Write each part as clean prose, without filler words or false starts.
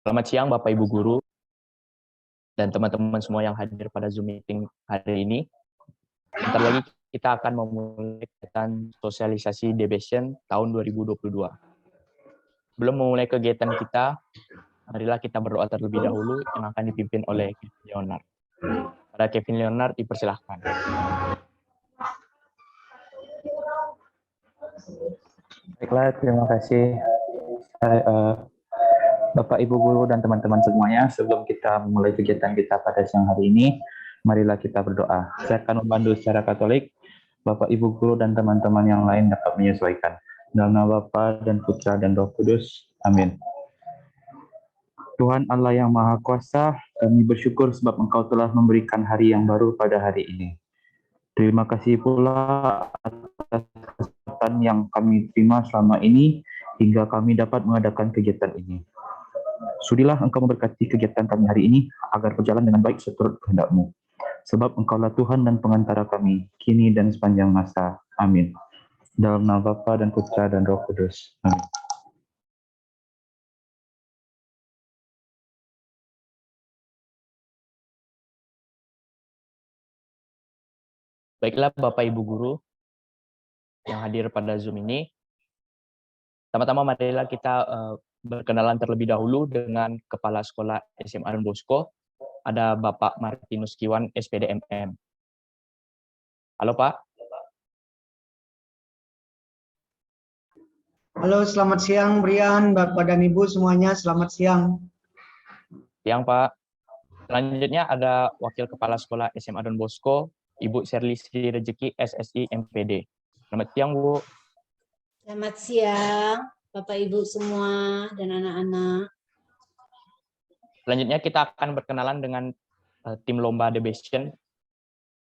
Selamat siang Bapak Ibu Guru dan teman-teman semua yang hadir pada Zoom meeting hari ini. Bentar lagi kita akan memulai kegiatan sosialisasi Debesion tahun 2022. Sebelum memulai kegiatan kita, marilah kita berdoa terlebih dahulu yang akan dipimpin oleh Kevin Leonard. Pada Kevin Leonard dipersilahkan. Baiklah, terima kasih Bapak Ibu Guru dan teman-teman semuanya. Sebelum kita memulai kegiatan kita pada siang hari ini, marilah kita berdoa. Saya akan membantu secara Katolik. Bapak Ibu Guru dan teman-teman yang lain dapat menyesuaikan. Dalam nama Bapa dan Putra dan Roh Kudus. Amin. Tuhan Allah yang Maha Kuasa, kami bersyukur sebab Engkau telah memberikan hari yang baru pada hari ini. Terima kasih pula atas kesempatan yang kami terima selama ini hingga kami dapat mengadakan kegiatan ini. Sudilah Engkau memberkati kegiatan kami hari ini agar berjalan dengan baik seturut kehendak-Mu. Sebab Engkaulah Tuhan dan pengantara kami, kini dan sepanjang masa. Amin. Dalam nama Bapa dan Putra dan Roh Kudus. Amin. Baiklah Bapak Ibu Guru yang hadir pada Zoom ini, pertama-tama marilah kita berkenalan terlebih dahulu dengan Kepala Sekolah SMA Don Bosco, ada Bapak Martinus Kiwan, SPD MM. Halo Pak. Halo, selamat siang Brian, Bapak dan Ibu semuanya, selamat siang. Siang Pak. Selanjutnya ada Wakil Kepala Sekolah SMA Don Bosco, Ibu Sherly Sri Rejeki, SSI MPD. Selamat siang Bu. Selamat siang Bapak Ibu semua dan anak-anak. Selanjutnya kita akan berkenalan dengan tim lomba Debesion.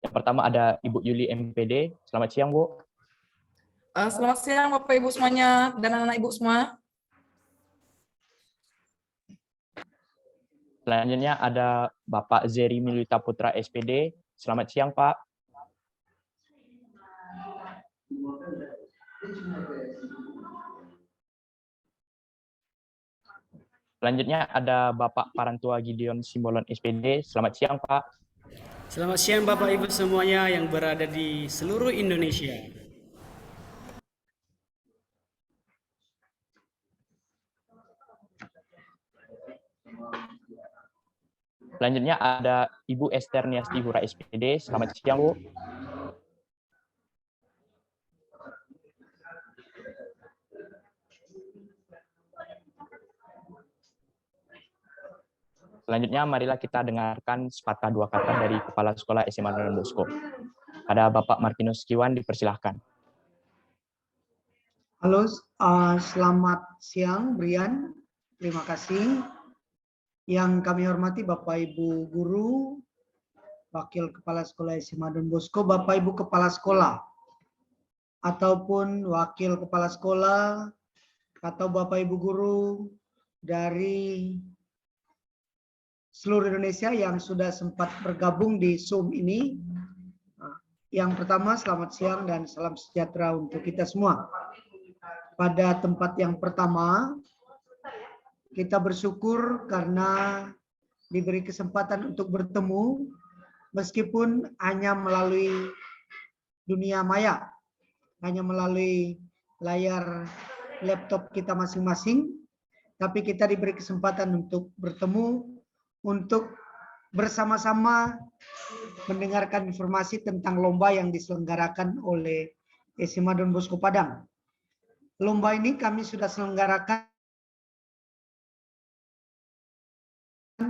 Yang pertama ada Ibu Yuli MPD. Selamat siang Bu. Selamat siang Bapak Ibu semuanya dan anak-anak Ibu semua. Selanjutnya ada Bapak Zeri Milita Putra SPD. Selamat siang Pak. Selanjutnya ada Bapak Parantua Gideon Simbolon SPD. Selamat siang Pak. Selamat siang Bapak Ibu semuanya yang berada di seluruh Indonesia. Selanjutnya ada Ibu Esther Niasti Hura SPD. Selamat siang Bu. Selanjutnya marilah kita dengarkan sepatah dua kata dari Kepala Sekolah SMA Don Bosco. Ada Bapak Martinus Kiwan, dipersilahkan. Halo, selamat siang Brian, terima kasih. Yang kami hormati Bapak Ibu Guru, Wakil Kepala Sekolah SMA Don Bosco, Bapak Ibu Kepala Sekolah, ataupun Wakil Kepala Sekolah, atau Bapak Ibu Guru dari seluruh Indonesia yang sudah sempat bergabung di Zoom ini. Yang pertama, selamat siang dan salam sejahtera untuk kita semua. Pada tempat yang pertama, kita bersyukur karena diberi kesempatan untuk bertemu, meskipun hanya melalui dunia maya, hanya melalui layar laptop kita masing-masing, tapi kita diberi kesempatan untuk bertemu, untuk bersama-sama mendengarkan informasi tentang lomba yang diselenggarakan oleh SMA Don Bosco Padang. Lomba ini kami sudah selenggarakan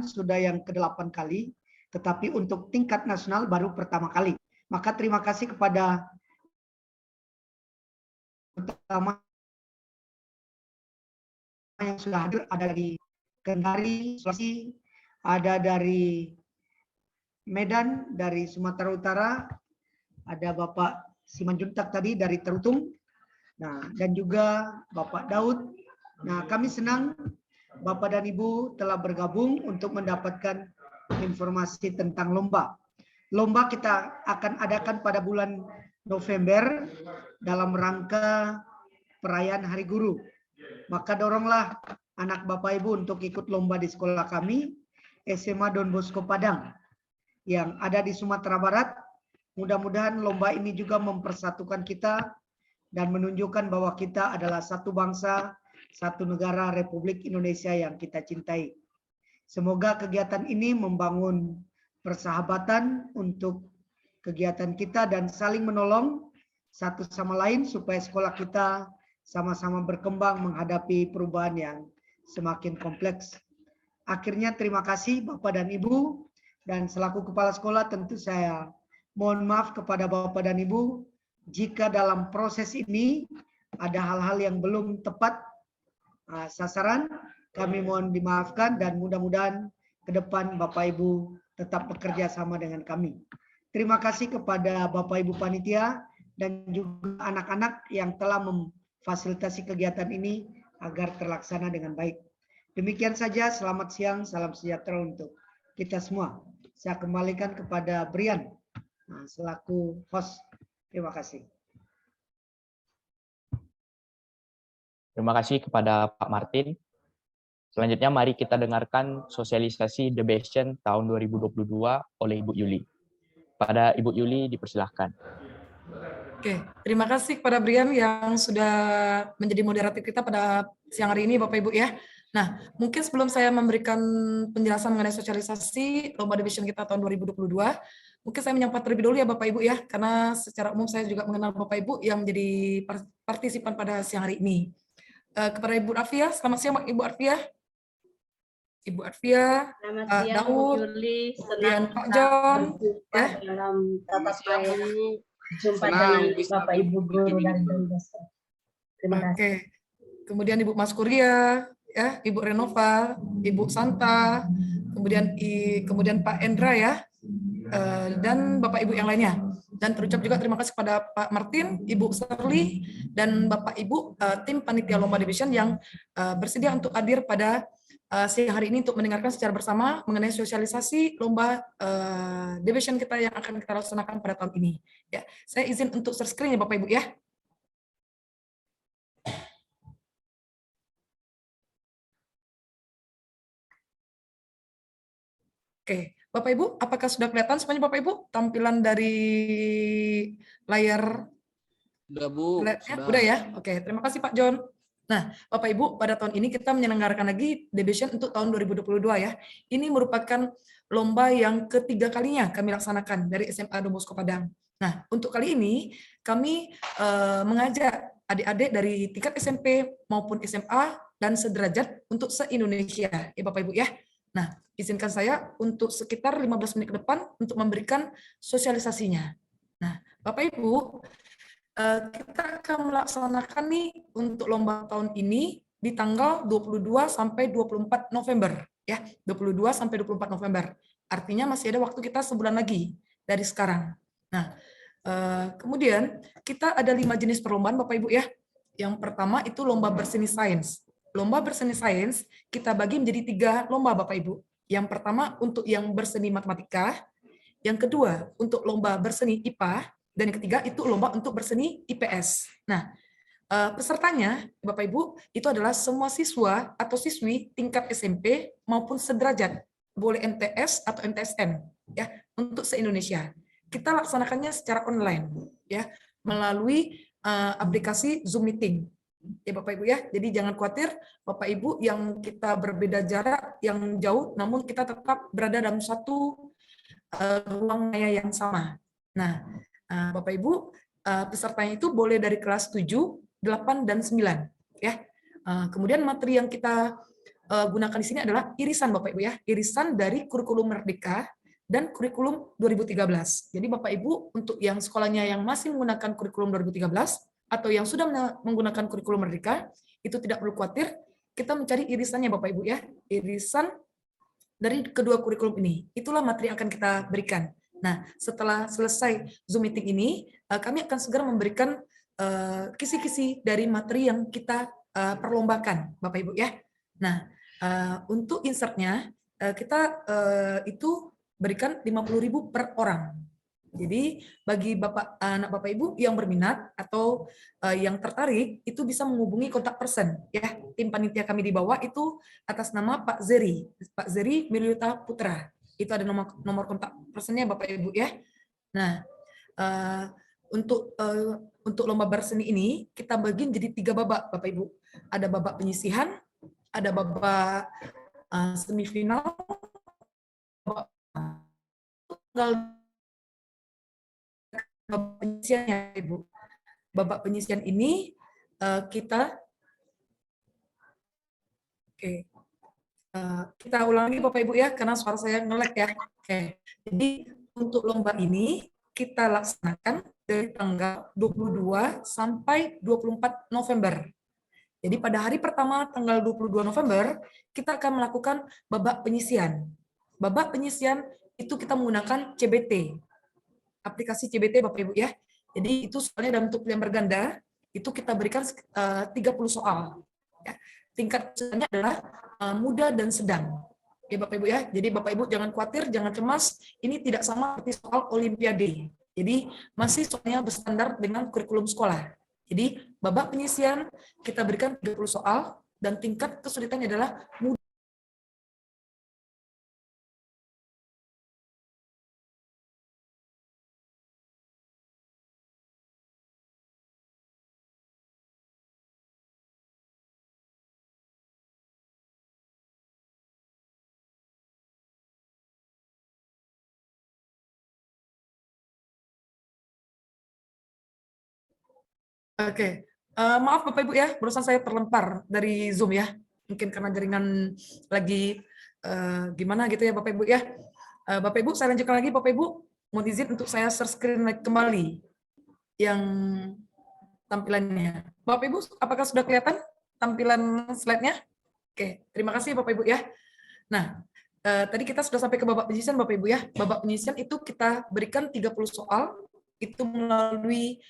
sudah yang ke-8 kali, tetapi untuk tingkat nasional baru pertama kali. Maka terima kasih kepada pertama yang sudah hadir, ada dari Kendari, Sulawesi, ada dari Medan, dari Sumatera Utara, ada Bapak Simanjuntak tadi dari Terutung, nah, dan juga Bapak Daud. Nah, kami senang Bapak dan Ibu telah bergabung untuk mendapatkan informasi tentang lomba. Lomba kita akan adakan pada bulan November dalam rangka perayaan Hari Guru. Maka doronglah anak Bapak Ibu untuk ikut lomba di sekolah kami, SMA Don Bosco Padang, yang ada di Sumatera Barat. Mudah-mudahan lomba ini juga mempersatukan kita dan menunjukkan bahwa kita adalah satu bangsa, satu negara Republik Indonesia yang kita cintai. Semoga kegiatan ini membangun persahabatan untuk kegiatan kita dan saling menolong satu sama lain supaya sekolah kita sama-sama berkembang menghadapi perubahan yang semakin kompleks. Akhirnya terima kasih Bapak dan Ibu, dan selaku kepala sekolah tentu saya mohon maaf kepada Bapak dan Ibu jika dalam proses ini ada hal-hal yang belum tepat sasaran. Kami mohon dimaafkan dan mudah-mudahan ke depan Bapak Ibu tetap bekerja sama dengan kami. Terima kasih kepada Bapak Ibu Panitia dan juga anak-anak yang telah memfasilitasi kegiatan ini agar terlaksana dengan baik. Demikian saja, selamat siang, salam sejahtera untuk kita semua. Saya kembalikan kepada Brian selaku host. Terima kasih. Terima kasih kepada Pak Martin. Selanjutnya mari kita dengarkan sosialisasi The Bastion tahun 2022 oleh Ibu Yuli. Pada Ibu Yuli dipersilahkan. Oke, terima kasih kepada Brian yang sudah menjadi moderator kita pada siang hari ini, Bapak Ibu ya. Nah, mungkin sebelum saya memberikan penjelasan mengenai sosialisasi lomba The Bastion kita tahun 2022, mungkin saya menyapa terlebih dulu ya Bapak Ibu ya, karena secara umum saya juga mengenal Bapak Ibu yang menjadi partisipan pada siang hari ini. Kepada Ibu Arfia, selamat siang Ibu Arfia. Ibu Arfia, Selamat siang, Daud, Bu Yuli. kemudian Senang Pak John, ya. Dalam tatap saya jumpa dengan Bapak Ibu guru dan dosen. Terima kasih. Oke. Kemudian Ibu Mas Kuria, ya, Ibu Renova, Ibu Santa, kemudian Pak Endra ya, dan Bapak Ibu yang lainnya. Dan terucap juga terima kasih kepada Pak Martin, Ibu Shirley, dan Bapak Ibu tim panitia lomba The Bastion yang bersedia untuk hadir pada siang hari ini untuk mendengarkan secara bersama mengenai sosialisasi lomba The Bastion kita yang akan kita laksanakan pada tahun ini. Ya, saya izin untuk share screen ya Bapak Ibu ya. Oke, Bapak Ibu, apakah sudah kelihatan semuanya Bapak Ibu tampilan dari layar? Sudah Bu. Sudah ya. Oke, terima kasih Pak John. Nah, Bapak Ibu, pada tahun ini kita menyelenggarakan lagi The Bastion untuk tahun 2022 ya. Ini merupakan lomba yang ketiga kalinya kami laksanakan dari SMA Don Bosco Padang. Nah, untuk kali ini kami mengajak adik-adik dari tingkat SMP maupun SMA dan sederajat untuk se-Indonesia ya Bapak Ibu ya. Nah, izinkan saya untuk sekitar 15 menit ke depan untuk memberikan sosialisasinya. Nah, Bapak Ibu, kita akan melaksanakan nih untuk lomba tahun ini di tanggal 22 sampai 24 November ya, 22 sampai 24 November. Artinya masih ada waktu kita sebulan lagi dari sekarang. Nah, kemudian kita ada 5 jenis perlombaan Bapak Ibu ya. Yang pertama itu lomba berseni sains. Lomba berseni sains kita bagi menjadi 3 lomba Bapak Ibu. Yang pertama untuk yang berseni matematika, yang kedua untuk lomba berseni IPA, dan yang ketiga itu lomba untuk berseni IPS. Nah, pesertanya Bapak Ibu itu adalah semua siswa atau siswi tingkat SMP maupun sederajat, boleh MTS atau MTSN ya, untuk se-Indonesia. Kita laksanakannya secara online ya, melalui aplikasi Zoom Meeting. Ya Bapak Ibu ya, jadi jangan khawatir Bapak Ibu yang kita berbeda jarak yang jauh, namun kita tetap berada dalam satu ruang maya yang sama. Nah, Bapak Ibu, pesertanya itu boleh dari kelas 7, 8, dan 9. Ya. Kemudian materi yang kita gunakan di sini adalah irisan Bapak Ibu ya, irisan dari kurikulum Merdeka dan kurikulum 2013. Jadi Bapak Ibu untuk yang sekolahnya yang masih menggunakan kurikulum 2013 atau yang sudah menggunakan kurikulum Merdeka, itu tidak perlu khawatir, kita mencari irisannya Bapak Ibu ya, irisan dari kedua kurikulum ini. Itulah materi yang akan kita berikan. Nah, setelah selesai Zoom meeting ini, kami akan segera memberikan kisi-kisi dari materi yang kita perlombakan, Bapak Ibu ya. Nah, untuk insertnya kita itu berikan 50.000 per orang. Jadi bagi anak Bapak Ibu yang berminat atau yang tertarik itu bisa menghubungi kontak person ya. Tim panitia kami di bawah itu atas nama Pak Zeri Milyuta Putra. Itu ada nomor kontak personnya Bapak Ibu ya. Nah, untuk lomba berseni ini kita bagi jadi 3 babak Bapak Ibu. Ada babak penyisihan, ada babak semifinal, babak penyisian ya Ibu. Babak penyisian ini kita kita ulangi Bapak Ibu ya, karena suara saya nge-lag ya. Jadi untuk lomba ini kita laksanakan dari tanggal 22 sampai 24 November. Jadi pada hari pertama tanggal 22 November kita akan melakukan babak penyisian. Babak penyisian itu kita menggunakan CBT. Aplikasi CBT Bapak Ibu ya. Jadi itu soalnya dalam bentuk pilihan berganda, itu kita berikan 30 soal. Ya. Tingkat kesulitannya adalah mudah dan sedang. Ya Bapak Ibu ya. Jadi Bapak Ibu jangan khawatir, jangan cemas. Ini tidak sama seperti soal Olimpiade. Jadi masih soalnya bersandar dengan kurikulum sekolah. Jadi babak penyisian kita berikan 30 soal dan tingkat kesulitannya adalah mudah. Oke, maaf Bapak Ibu ya, barusan saya terlempar dari Zoom ya. Mungkin karena jaringan lagi gimana gitu ya Bapak Ibu ya. Bapak Ibu, saya lanjutkan lagi Bapak Ibu. Mohon izin untuk saya share screen kembali yang tampilannya. Bapak Ibu, apakah sudah kelihatan tampilan slide-nya? Oke, terima kasih Bapak Ibu ya. Nah, tadi kita sudah sampai ke babak penyisian Bapak Ibu ya. Babak penyisian itu kita berikan 30 soal, itu melalui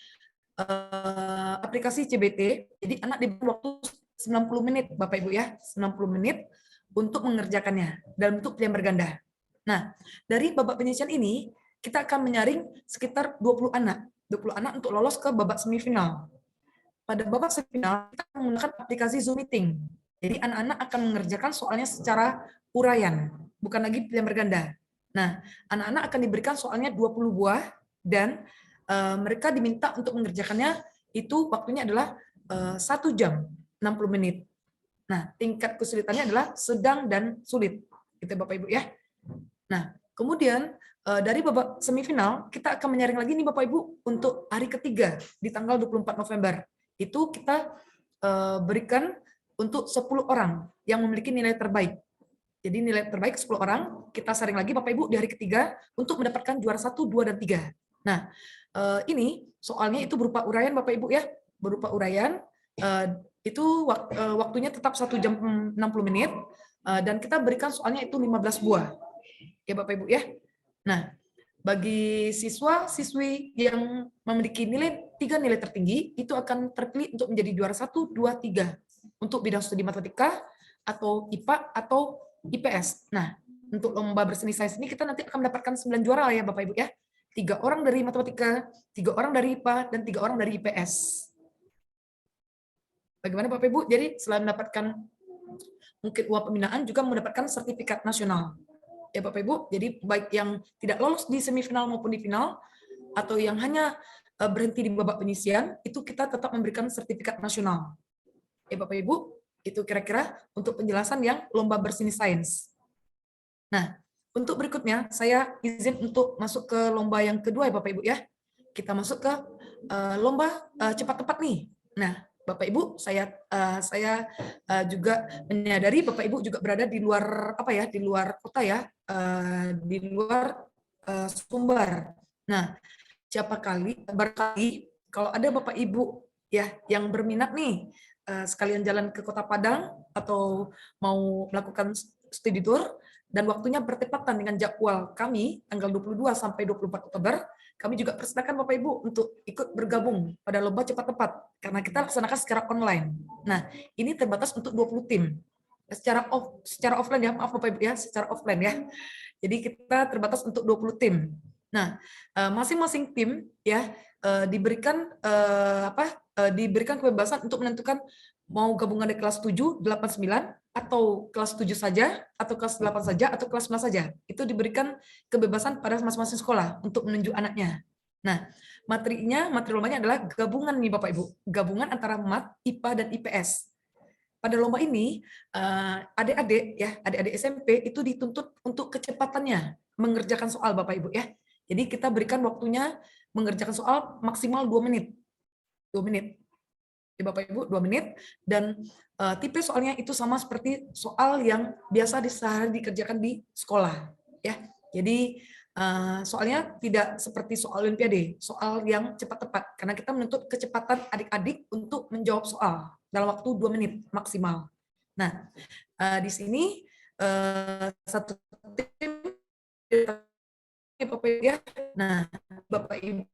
aplikasi CBT. Jadi anak diberi waktu 90 menit Bapak Ibu ya, 90 menit untuk mengerjakannya dalam bentuk pilihan berganda. Nah, dari babak penyisian ini kita akan menyaring sekitar 20 anak untuk lolos ke babak semifinal. Pada babak semifinal kita menggunakan aplikasi Zoom Meeting. Jadi anak-anak akan mengerjakan soalnya secara uraian, bukan lagi pilihan berganda. Nah, anak-anak akan diberikan soalnya 20 buah dan mereka diminta untuk mengerjakannya itu waktunya adalah 1 jam 60 menit. Nah, tingkat kesulitannya adalah sedang dan sulit. Gitu Bapak Ibu ya. Nah, kemudian dari babak semifinal kita akan menyaring lagi nih Bapak Ibu untuk hari ketiga di tanggal 24 November. Itu kita berikan untuk 10 orang yang memiliki nilai terbaik. Jadi nilai terbaik 10 orang, kita saring lagi Bapak Ibu di hari ketiga untuk mendapatkan juara 1, 2, dan 3. Nah, ini soalnya itu berupa uraian Bapak Ibu ya, berupa uraian, itu waktunya tetap 1 jam 60 menit, dan kita berikan soalnya itu 15 buah. Ya Bapak Ibu ya. Nah, bagi siswa-siswi yang memiliki 3 nilai tertinggi, itu akan terpilih untuk menjadi juara 1, 2, 3, untuk bidang studi matematika, atau IPA, atau IPS. Nah, untuk lomba berseni sains ini kita nanti akan mendapatkan 9 juara ya Bapak Ibu ya. 3 orang dari matematika, 3 orang dari IPA, dan 3 orang dari IPS. Bagaimana Bapak Ibu? Jadi selain mendapatkan mungkin uang pembinaan, juga mendapatkan sertifikat nasional. Ya Bapak Ibu, jadi baik yang tidak lolos di semifinal maupun di final, atau yang hanya berhenti di babak penyisian, itu kita tetap memberikan sertifikat nasional. Ya Bapak Ibu, itu kira-kira untuk penjelasan yang lomba berseni sains. Nah, untuk berikutnya, saya izin untuk masuk ke lomba yang kedua ya Bapak Ibu ya. Kita masuk ke lomba cepat tepat nih. Nah, Bapak Ibu, saya juga menyadari Bapak Ibu juga berada di luar di luar kota ya, di luar Sumbar. Nah, barangkali kalau ada Bapak Ibu ya yang berminat nih sekalian jalan ke Kota Padang atau mau melakukan studi tour, dan waktunya bertepatan dengan jadwal kami tanggal 22 sampai 24 Oktober, kami juga persilakan Bapak Ibu untuk ikut bergabung pada lomba cepat tepat karena kita laksanakan secara online. Nah, ini terbatas untuk 20 tim. Secara offline ya, maaf Bapak Ibu ya, secara offline ya. Jadi kita terbatas untuk 20 tim. Nah, masing-masing tim ya diberikan diberikan kebebasan untuk menentukan mau gabungan di kelas 7, 8, 9 atau kelas 7 saja atau kelas 8 saja atau kelas 9 saja. Itu diberikan kebebasan pada masing-masing sekolah untuk menunjuk anaknya. Nah, materi lombanya adalah gabungan nih Bapak Ibu, gabungan antara MAT, IPA dan IPS. Pada lomba ini adik-adik SMP itu dituntut untuk kecepatannya mengerjakan soal Bapak Ibu ya. Jadi kita berikan waktunya mengerjakan soal maksimal 2 menit. 2 menit. Ya Bapak Ibu 2 menit dan tipe soalnya itu sama seperti soal yang biasa sehari dikerjakan di sekolah ya. Jadi soalnya tidak seperti soal olimpiade, soal yang cepat-tepat karena kita menuntut kecepatan adik-adik untuk menjawab soal dalam waktu 2 menit maksimal. Nah, di sini satu tim Bapak Ibu ya. Nah, Bapak Ibu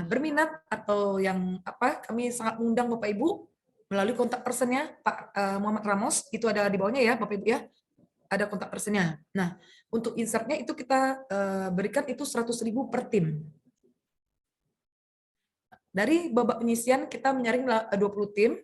berminat atau yang kami sangat mengundang Bapak Ibu melalui kontak personnya Pak Muhammad Ramos, itu ada di bawahnya ya Bapak Ibu ya. Ada kontak personnya. Nah, untuk insertnya itu kita berikan itu 100.000 per tim. Dari babak penyisian kita menyaring 20 tim.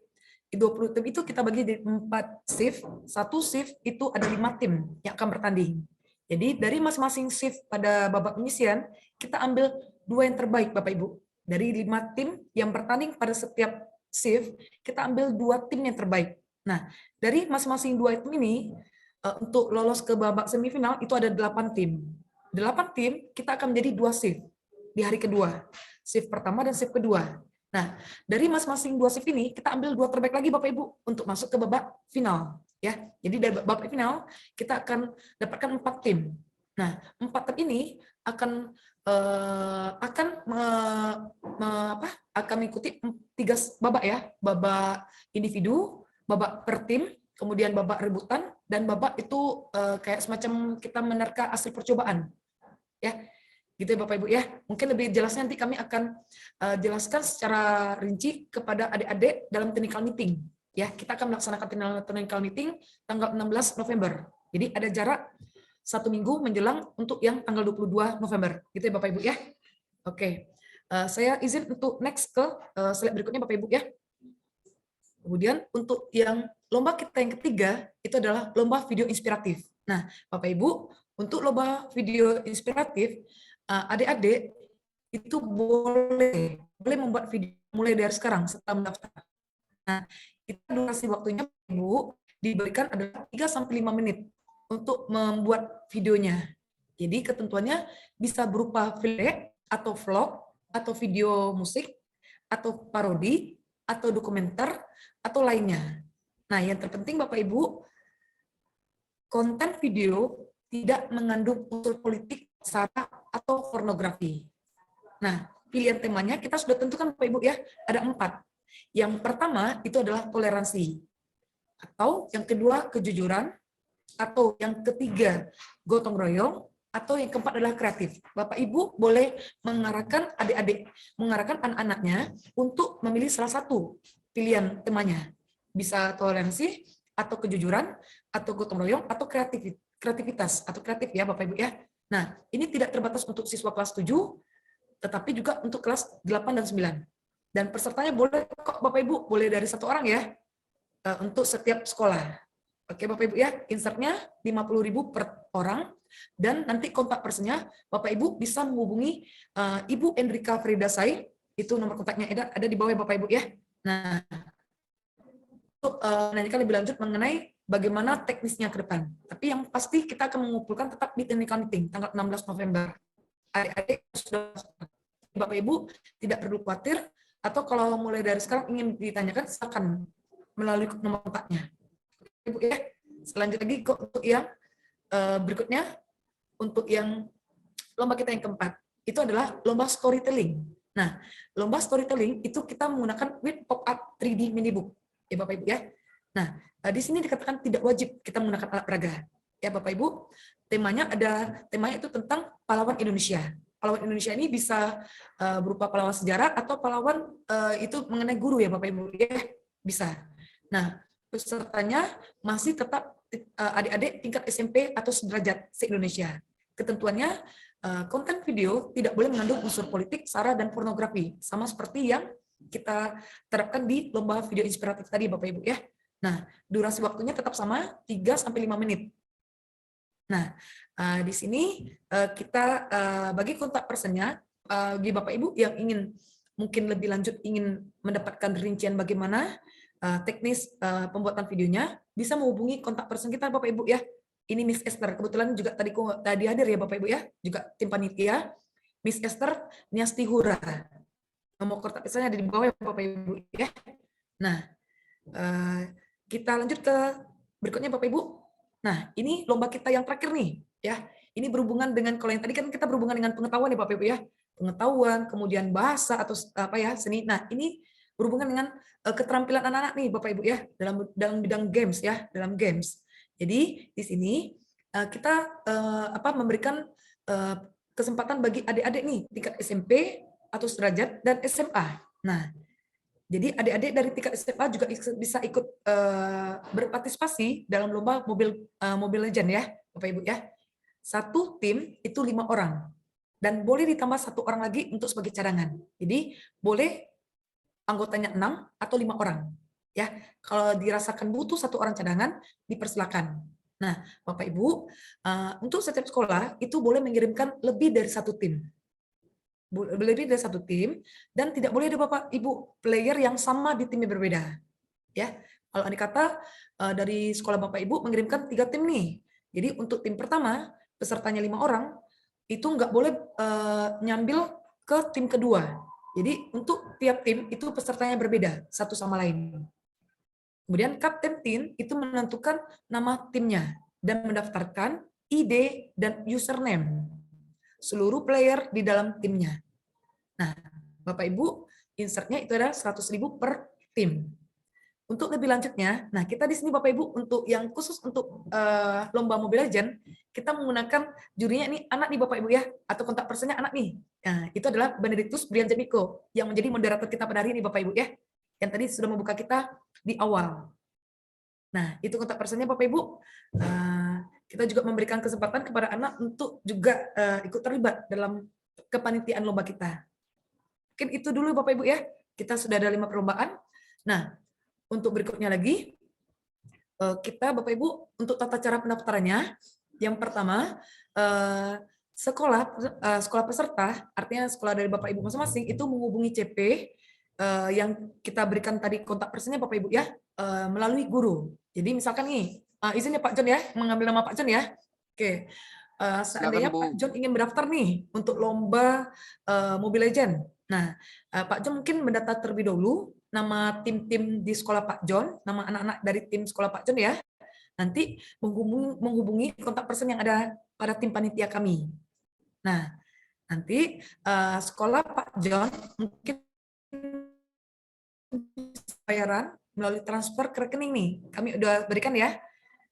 Di 20 tim itu kita bagi di 4 shift. Satu shift itu ada 5 tim yang akan bertanding. Jadi dari masing-masing shift pada babak penyisian, kita ambil 2 yang terbaik Bapak Ibu. Dari 5 tim yang bertanding pada setiap shift, kita ambil 2 tim yang terbaik. Nah, dari masing-masing 2 tim ini, untuk lolos ke babak semifinal itu ada 8 tim. 8 tim kita akan menjadi 2 shift di hari kedua. Shift pertama dan shift kedua. Nah, dari masing-masing 2 shift ini kita ambil 2 terbaik lagi Bapak Ibu untuk masuk ke babak final. Ya, jadi dari babak final kita akan dapatkan 4 tim. Nah, 4 tim ini akan mengikuti 3 babak ya, babak individu, babak per tim, kemudian babak rebutan, dan babak itu kayak semacam kita menerka hasil percobaan. Ya, gitu ya Bapak Ibu ya. Mungkin lebih jelasnya nanti kami akan jelaskan secara rinci kepada adik-adik dalam technical meeting. Ya, kita akan melaksanakan technical meeting tanggal 16 November. Jadi ada jarak 1 minggu menjelang untuk yang tanggal 22 November. Gitu ya Bapak Ibu ya. Oke. Saya izin untuk next ke slide berikutnya Bapak Ibu ya. Kemudian untuk yang lomba kita yang ketiga itu adalah lomba video inspiratif. Nah, Bapak Ibu, untuk lomba video inspiratif, adik-adik itu boleh membuat video mulai dari sekarang setelah mendaftar. Nah, itu durasi waktunya Ibu diberikan adalah 3-5 menit untuk membuat videonya. Jadi ketentuannya bisa berupa film atau vlog atau video musik atau parodi atau dokumenter atau lainnya. Nah, yang terpenting Bapak Ibu, konten video tidak mengandung unsur politik, sara atau pornografi. Nah, pilihan temanya kita sudah tentukan Bapak Ibu ya, ada 4. Yang pertama itu adalah toleransi, atau yang kedua kejujuran, atau yang ketiga gotong royong, atau yang keempat adalah kreatif. Bapak Ibu boleh mengarahkan adik-adik, mengarahkan anak-anaknya untuk memilih salah satu pilihan temanya. Bisa toleransi, atau kejujuran, atau gotong royong, atau kreativitas, atau kreatif ya Bapak Ibu ya. Nah, ini tidak terbatas untuk siswa kelas 7, tetapi juga untuk kelas 8 dan 9. Dan pesertanya boleh kok Bapak Ibu, boleh dari 1 orang ya, untuk setiap sekolah. Oke Bapak Ibu ya, insertnya 50.000 per orang, dan nanti kontak personnya Bapak Ibu bisa menghubungi Ibu Endrika Fridasai, itu nomor kontaknya ada di bawah Bapak Ibu ya. Nah, untuk menanyakan lebih lanjut mengenai bagaimana teknisnya ke depan. Tapi yang pasti kita akan mengumpulkan tetap di technical meeting tanggal 16 November. Adik-adik sudah, Bapak Ibu tidak perlu khawatir, atau kalau mulai dari sekarang ingin ditanyakan, silakan melalui nomor kontaknya. Ibu ya, selanjutnya lagi untuk yang berikutnya, untuk yang lomba kita yang keempat, itu adalah lomba storytelling. Nah, lomba storytelling itu kita menggunakan with pop-up 3D minibook, ya Bapak Ibu ya. Nah, di sini dikatakan tidak wajib kita menggunakan alat peraga, ya Bapak Ibu. Temanya itu tentang pahlawan Indonesia. Pahlawan Indonesia ini bisa berupa pahlawan sejarah atau pahlawan itu mengenai guru ya Bapak Ibu ya, bisa. Nah, pesertanya masih tetap adik-adik tingkat SMP atau sederajat se-Indonesia. Ketentuannya konten video tidak boleh mengandung unsur politik, sara, dan pornografi, sama seperti yang kita terapkan di lomba video inspiratif tadi, Bapak Ibu ya. Nah, durasi waktunya tetap sama 3-5 menit. Nah, di sini kita bagi kontak personnya, bagi Bapak Ibu yang ingin mungkin lebih lanjut, ingin mendapatkan rincian bagaimana teknis pembuatan videonya, bisa menghubungi kontak person kita, Bapak Ibu ya. Ini Miss Esther, kebetulan juga tadi hadir ya Bapak Ibu ya, juga tim panitia, Miss Esther Niastihura. Nomor kontak personnya ada di bawah ya Bapak Ibu ya. Nah, kita lanjut ke berikutnya Bapak Ibu. Nah, ini lomba kita yang terakhir nih ya. Ini berhubungan dengan, kalau yang tadi kan kita berhubungan dengan pengetahuan ya Bapak Ibu ya. Pengetahuan, kemudian bahasa atau apa ya, seni. Nah, ini berhubungan dengan keterampilan anak-anak nih Bapak Ibu ya, dalam bidang games ya, dalam games. Jadi di sini kita memberikan kesempatan bagi adik-adik nih tingkat SMP atau sederajat dan SMA. Nah, jadi adik-adik dari tingkat SMA juga bisa ikut berpartisipasi dalam lomba Mobile Legends ya, Bapak Ibu ya. Satu tim itu 5 orang dan boleh ditambah 1 orang lagi untuk sebagai cadangan. Jadi boleh anggotanya 6 atau 5 orang. Ya, kalau dirasakan butuh 1 orang cadangan, dipersilakan. Nah, Bapak Ibu, untuk setiap sekolah itu boleh mengirimkan lebih dari 1 tim. Lebih dari 1 tim, dan tidak boleh ada Bapak Ibu player yang sama di tim yang berbeda. Ya, kalau andai kata dari sekolah Bapak Ibu mengirimkan 3 tim nih. Jadi untuk tim pertama pesertanya 5 orang, itu nggak boleh nyambil ke tim kedua. Jadi untuk tiap tim itu pesertanya berbeda satu sama lain. Kemudian kapten tim itu menentukan nama timnya dan mendaftarkan ID dan username seluruh player di dalam timnya. Nah, Bapak Ibu, insertnya itu ada 100.000 per tim. Untuk lebih lanjutnya, nah kita di sini Bapak Ibu untuk yang khusus untuk lomba Mobile Legends, kita menggunakan jurinya ini anak nih Bapak Ibu ya, atau kontak personnya anak nih. Nah, itu adalah Benedictus Brianjamiko yang menjadi moderator kita pada hari ini Bapak Ibu ya, yang tadi sudah membuka kita di awal. Nah, itu kontak personnya Bapak Ibu. Kita juga memberikan kesempatan kepada anak untuk juga ikut terlibat dalam kepanitiaan lomba kita. Mungkin itu dulu Bapak Ibu ya, kita sudah ada 5 perlombaan. Nah, untuk berikutnya lagi, kita Bapak Ibu untuk tata cara pendaftarannya, yang pertama, sekolah peserta, artinya sekolah dari Bapak Ibu masing-masing, itu menghubungi CP yang kita berikan tadi kontak personnya Bapak Ibu ya, melalui guru. Jadi misalkan nih, izinnya Pak John ya, mengambil nama Pak John ya. Oke, seandainya Pak John ingin mendaftar nih untuk lomba Mobile Legends. Nah, Pak John mungkin mendata terlebih dahulu nama tim-tim di sekolah Pak John, nama anak-anak dari tim sekolah Pak John ya. Nanti menghubungi kontak person yang ada pada tim panitia kami. Nah, nanti sekolah Pak John mungkin bayaran melalui transfer ke rekening nih. Kami udah berikan ya.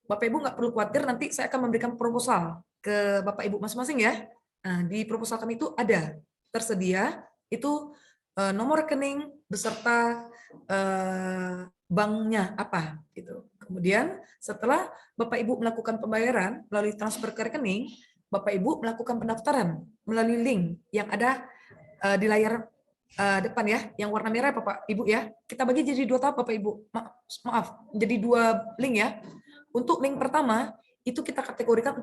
Bapak Ibu nggak perlu khawatir, nanti saya akan memberikan proposal ke Bapak Ibu masing-masing ya. Nah, di proposal kami itu ada tersedia itu nomor rekening beserta banknya apa gitu. Kemudian setelah Bapak Ibu melakukan pembayaran melalui transfer ke rekening, Bapak Ibu melakukan pendaftaran melalui link yang ada di layar depan ya, yang warna merah Bapak Ibu ya. Kita bagi jadi 2 tahap Bapak Ibu. Maaf, jadi 2 link ya. Untuk link pertama itu kita kategorikan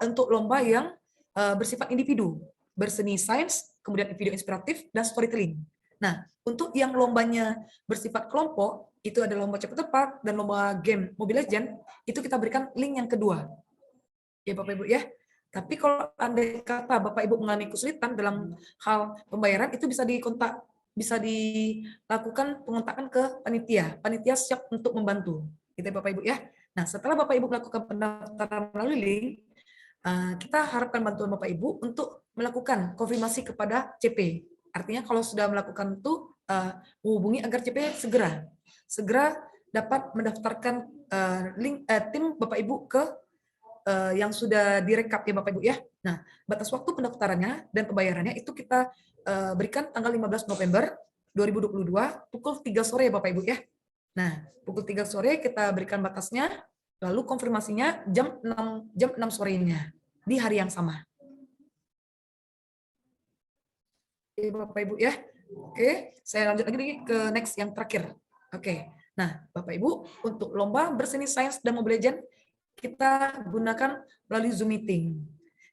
untuk lomba yang bersifat individu, berseni sains, kemudian video inspiratif dan storytelling. Nah, untuk yang lombanya bersifat kelompok, itu ada lomba cepat tepat dan lomba game Mobile Legends, itu kita berikan link yang kedua. Ya Bapak Ibu ya. Tapi kalau andai kata Bapak Ibu mengalami kesulitan dalam hal pembayaran, itu bisa dilakukan pengontakan ke panitia. Panitia siap untuk membantu. Gitu ya Bapak Ibu ya. Nah, setelah Bapak Ibu melakukan pendaftaran melalui link, kita harapkan bantuan Bapak Ibu untuk melakukan konfirmasi kepada CP. Artinya kalau sudah melakukan itu, menghubungi agar CP segera dapat mendaftarkan link tim Bapak Ibu ke yang sudah direkap ya Bapak Ibu ya. Nah, batas waktu pendaftarannya dan pembayarannya itu kita berikan tanggal 15 November 2022 pukul 3 sore ya Bapak Ibu ya. Nah, pukul 3 sore kita berikan batasnya, lalu konfirmasinya jam 6 sorenya di hari yang sama. Oke, Bapak Ibu ya. Oke, saya lanjut lagi ke next yang terakhir. Oke. Nah, Bapak Ibu, untuk lomba berseni sains dan Mobile Legends kita gunakan melalui Zoom meeting.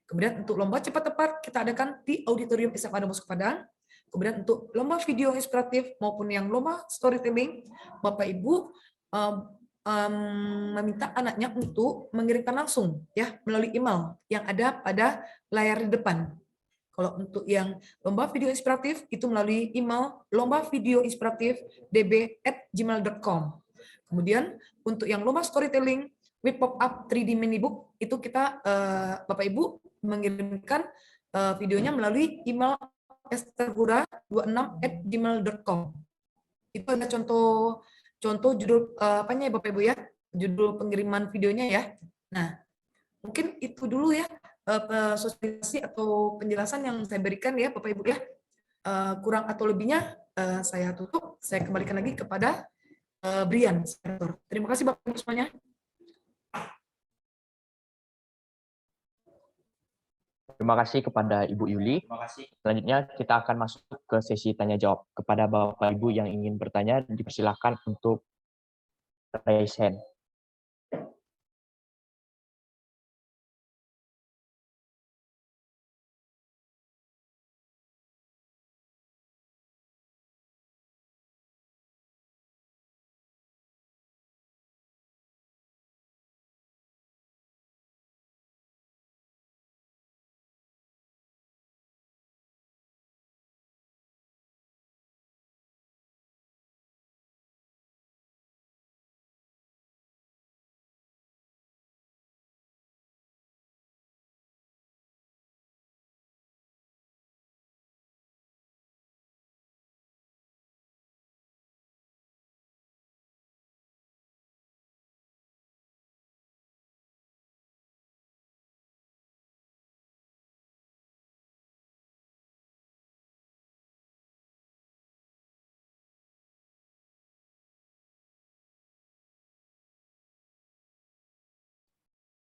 Kemudian untuk lomba cepat tepat kita adakan di auditorium SMA Domus Padang. Kemudian untuk lomba video inspiratif maupun yang lomba storytelling, Bapak Ibu meminta anaknya untuk mengirimkan langsung ya melalui email yang ada pada layar di depan. Kalau untuk yang lomba video inspiratif itu melalui email lombavideoinspiratif@db@gmail.com. Kemudian untuk yang lomba storytelling with pop-up 3D minibook itu kita Bapak Ibu mengirimkan videonya melalui email esterhura26@gmail.com. Itu ada contoh judul apanya ya Bapak Ibu ya, judul pengiriman videonya ya. Nah, mungkin itu dulu ya sosialisasi atau penjelasan yang saya berikan ya Bapak Ibu ya. Kurang atau lebihnya saya tutup, saya kembalikan lagi kepada Brian. Terima kasih Bapak Ibu semuanya. Terima kasih kepada Ibu Yuli. Selanjutnya kita akan masuk ke sesi tanya jawab. Kepada Bapak Ibu yang ingin bertanya, dipersilakan untuk raise hand.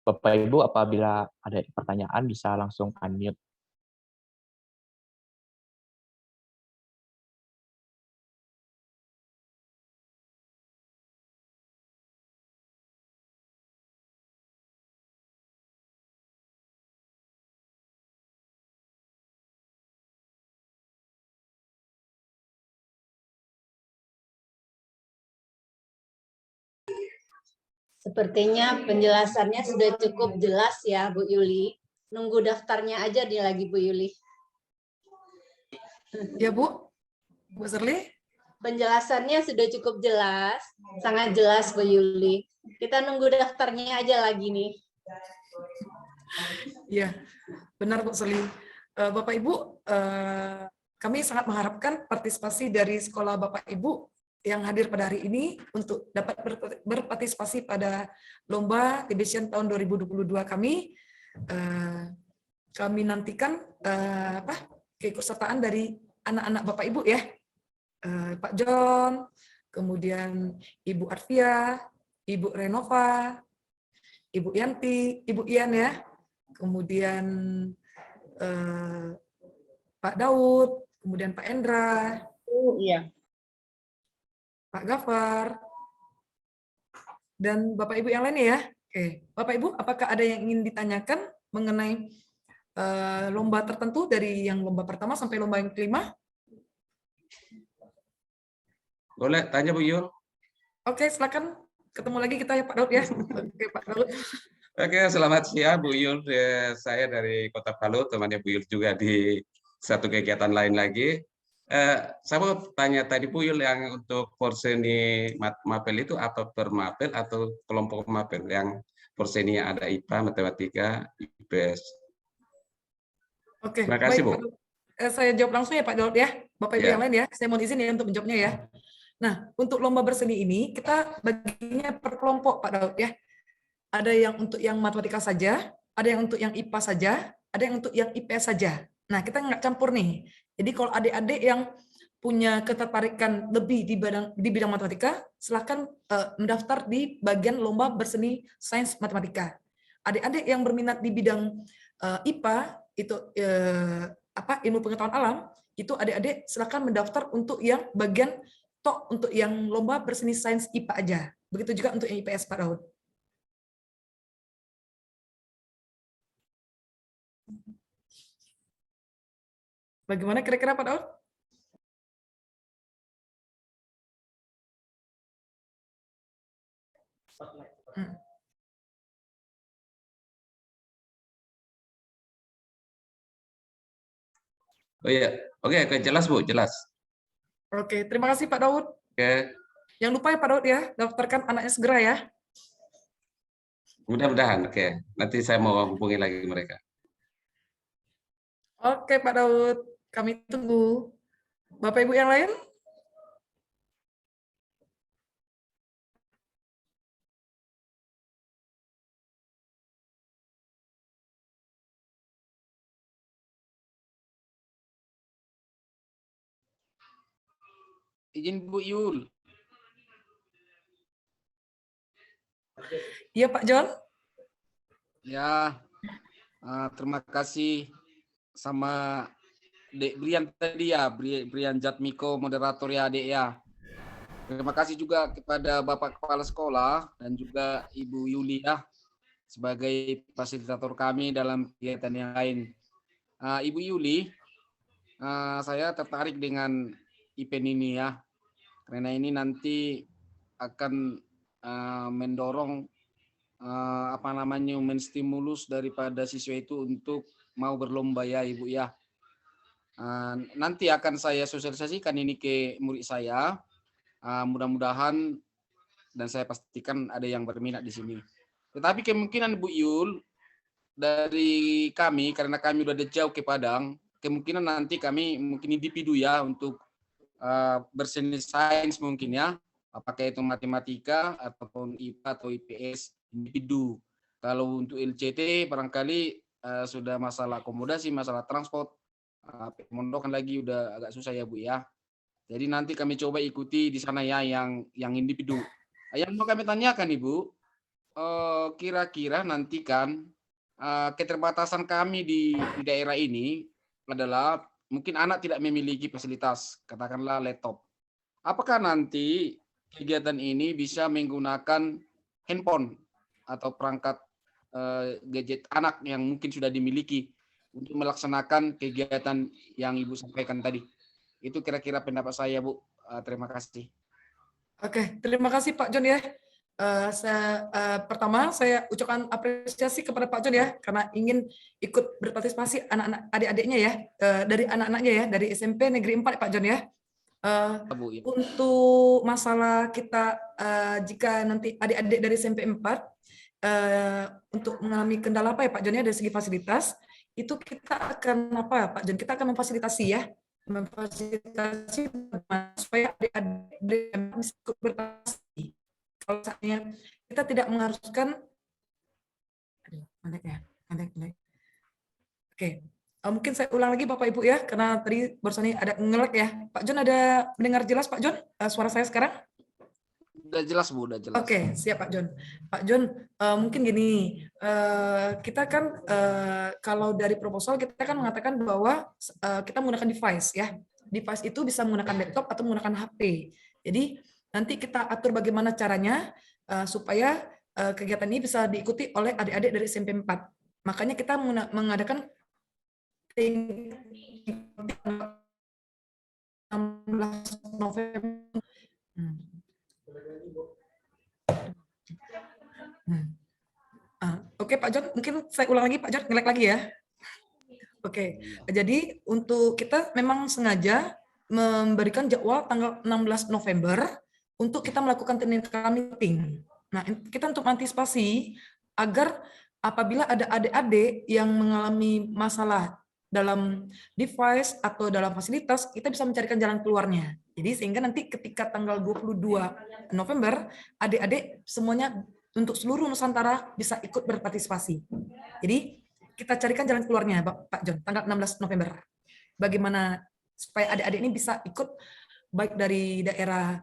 Bapak Ibu, apabila ada pertanyaan bisa langsung unmute. Sepertinya penjelasannya sudah cukup jelas ya, Bu Yuli. Nunggu daftarnya aja nih lagi, Bu Yuli. Ya Bu, Bu Serli. Penjelasannya sudah cukup jelas, sangat jelas Bu Yuli. Kita nunggu daftarnya aja lagi nih. Iya, benar Bu Serli. Bapak Ibu, kami sangat mengharapkan partisipasi dari sekolah Bapak Ibu yang hadir pada hari ini untuk dapat berpartisipasi pada lomba Debesion tahun 2022 kami. Kami nantikan keikutsertaan dari anak-anak Bapak Ibu ya. Pak John, kemudian Ibu Arfia, Ibu Renova, Ibu Yanti, Ibu Ian ya, kemudian Pak Daud, kemudian Pak Endra, Iya. Pak Gafar, dan Bapak Ibu yang lainnya ya. Oke, Bapak Ibu, apakah ada yang ingin ditanyakan mengenai lomba tertentu dari yang lomba pertama sampai lomba yang kelima? Boleh tanya Bu Yul? Oke, silakan. Ketemu lagi kita ya Pak Daud ya. Oke, Pak Daud. Oke, selamat siang Bu Yul. Saya dari Kota Palu, temannya Bu Yul juga di satu kegiatan lain lagi. Saya mau tanya tadi Bu Yul, yang untuk porseni mapel itu apa per mapel atau kelompok mapel? Yang porseninya ada IPA, matematika, IPS. Oke, Terima kasih baik, Bu. Saya jawab langsung ya Pak Daud ya. Bapak Ibu Ya. yang lain ya, saya mohon izin ya untuk menjawabnya ya. Nah, untuk lomba berseni ini kita baginya per kelompok Pak Daud ya. Ada yang untuk yang matematika saja, ada yang untuk yang IPA saja, ada yang untuk yang IPS saja. Nah, kita nggak campur nih. Jadi kalau adik-adik yang punya ketertarikan lebih di bidang matematika, silakan mendaftar di bagian lomba berseni sains matematika. Adik-adik yang berminat di bidang IPA itu ilmu pengetahuan alam, Itu adik-adik silakan mendaftar untuk yang bagian untuk yang lomba berseni sains IPA aja. Begitu juga untuk yang IPS, Pak Daud. Bagaimana kira-kira, Pak Daud? Oh iya, oke, jelas Bu, jelas. Oke, terima kasih Pak Daud. Oke, Jangan lupa ya Pak Daud ya, daftarkan anaknya segera ya. mudah-mudahan. Oke, nanti saya mau hubungi lagi mereka. Oke Pak Daud, kami tunggu. Bapak Ibu yang lain? Izin Bu Yul. Iya Pak John. Ya, terima kasih sama Dek Brian tadi ya, Brian Jatmiko, moderator ya Dek ya. Terima kasih juga kepada Bapak Kepala Sekolah dan juga Ibu Yuli ya, sebagai fasilitator kami dalam kegiatan yang lain. Ibu Yuli, saya tertarik dengan event ini ya, karena ini nanti akan mendorong menstimulus daripada siswa itu untuk mau berlomba ya Ibu ya. Nanti akan saya sosialisasikan ini ke murid saya. Mudah-mudahan dan saya pastikan ada yang berminat di sini. Tetapi kemungkinan Bu Yul dari kami, karena kami udah jauh ke Padang, kemungkinan nanti kami mungkin individu ya untuk berseni sains mungkin ya, apakah itu matematika ataupun IPA atau IPS individu. Kalau untuk LCT barangkali sudah masalah akomodasi, masalah transport, pemondokan lagi udah agak susah ya Bu ya. Jadi nanti kami coba ikuti di sana ya yang individu. Yang mau kami tanyakan Ibu, kira-kira nanti kan keterbatasan kami di daerah ini adalah mungkin anak tidak memiliki fasilitas, katakanlah laptop. Apakah nanti kegiatan ini bisa menggunakan handphone atau perangkat gadget anak yang mungkin sudah dimiliki untuk melaksanakan kegiatan yang Ibu sampaikan tadi? Itu kira-kira pendapat saya, Bu. Terima kasih. Oke, terima kasih Pak John ya. Pertama saya ucapkan apresiasi kepada Pak John ya, karena ingin ikut berpartisipasi anak-anak adik-adiknya ya, dari anak-anaknya ya, dari SMP Negeri 4 Pak John ya. Bu, ya. Untuk masalah kita jika nanti adik-adik dari SMP 4 untuk mengalami kendala apa ya Pak John ya dari segi fasilitas, itu kita akan apa ya Pak John, kita akan memfasilitasi ya, supaya adik-adik bisa ikut berpartisipasi. Kalau misalnya kita tidak mengharuskan, Oke, mungkin saya ulang lagi Bapak Ibu ya, karena tadi barusan ada ngelek ya. Pak John ada mendengar jelas Pak John suara saya sekarang? Udah jelas Bu, udah jelas. Oke, siap Pak John. Pak John, mungkin gini, kita kan kalau dari proposal kita kan mengatakan bahwa kita menggunakan device ya. Device itu bisa menggunakan laptop atau menggunakan HP. Jadi nanti kita atur bagaimana caranya supaya kegiatan ini bisa diikuti oleh adik-adik dari SMP 4. Makanya kita mengadakan 16 November. Oke Pak John, mungkin saya ulang lagi Pak John, ngelek lagi ya. Oke, jadi untuk kita memang sengaja memberikan jadwal tanggal 16 November untuk kita melakukan technical meeting. Nah, kita untuk antisipasi agar apabila ada adik-adik yang mengalami masalah dalam device atau dalam fasilitas, kita bisa mencarikan jalan keluarnya. Jadi sehingga nanti ketika tanggal 22 November, adik-adik semuanya untuk seluruh Nusantara bisa ikut berpartisipasi. Jadi kita carikan jalan keluarnya, Pak John, tanggal 16 November. Bagaimana supaya adik-adik ini bisa ikut baik dari daerah